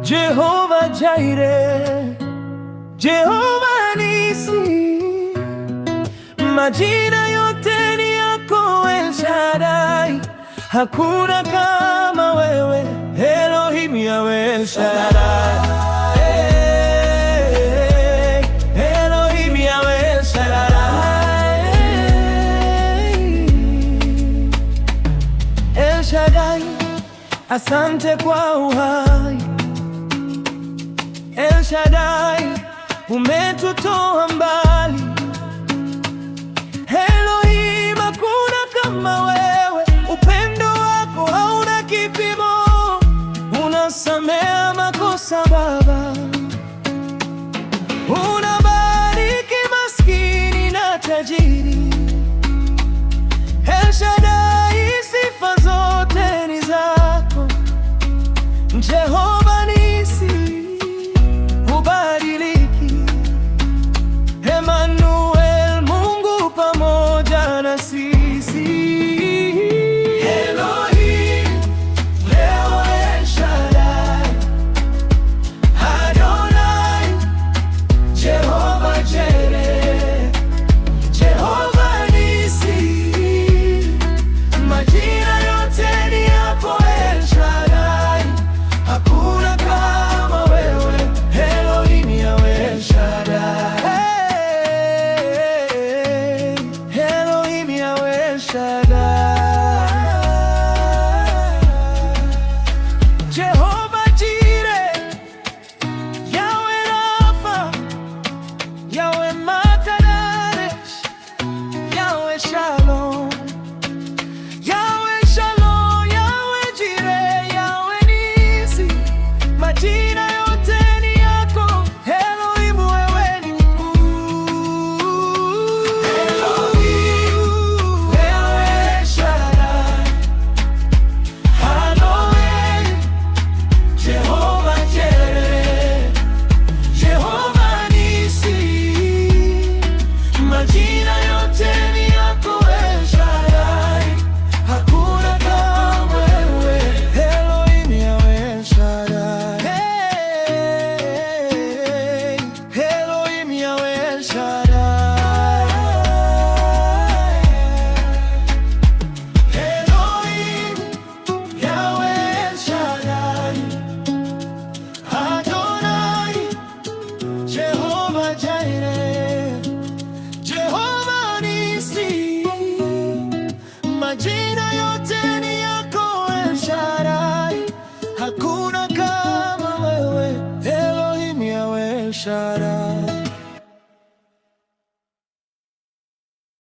Jehova Jireh, Jehova Nisi, majina yote ni yako El Shaddai, hakuna kama wewe Elohim Yahweh El Shaddai. Elohim Yahweh El Shaddai, El Shaddai, asante kwa uhai. El Shaddai, umetutoa mbali. Elohim, hakuna kama wewe, upendo wako hauna kipimo. Unasamea makosa Baba, unabariki maskini na tajiri. El Shaddai, sifa zote ni zako. Jehova Nisi, hubadiliki. Emmanuel, Mungu pamoja na sisi. Elohim, leo El Shaddai, Adonai, Jehova Jireh, Jehova Nisi, majina yote ni yako El Shaddai, hakuna kama wewe Elohim Yahweh El Shaddai. Elohim Yahweh El Shaddai, Jehova Jireh, Yahweh Rafa, Yahweh Makadesh, Yahweh Shalom, Yahweh Shalom, Yahweh Jireh, Yahweh Nisi, majina yote ni yako Elohim, wewe ni mkuu. Elohim, Yahweh El Shaddai, Adonai, Jehova Jireh, Jehova Nisi, majina yote ni yako El Shaddai, hakuna kama wewe Elohim Yahweh El Shaddai. Elohim Yahweh El Shaddai, Elohim Yahweh El Shaddai, Adonai, Jehova Jireh, Jehova Nisi, majina yote ni yako El Shaddai, hakuna kama wewe Elohim Yahweh El Shaddai.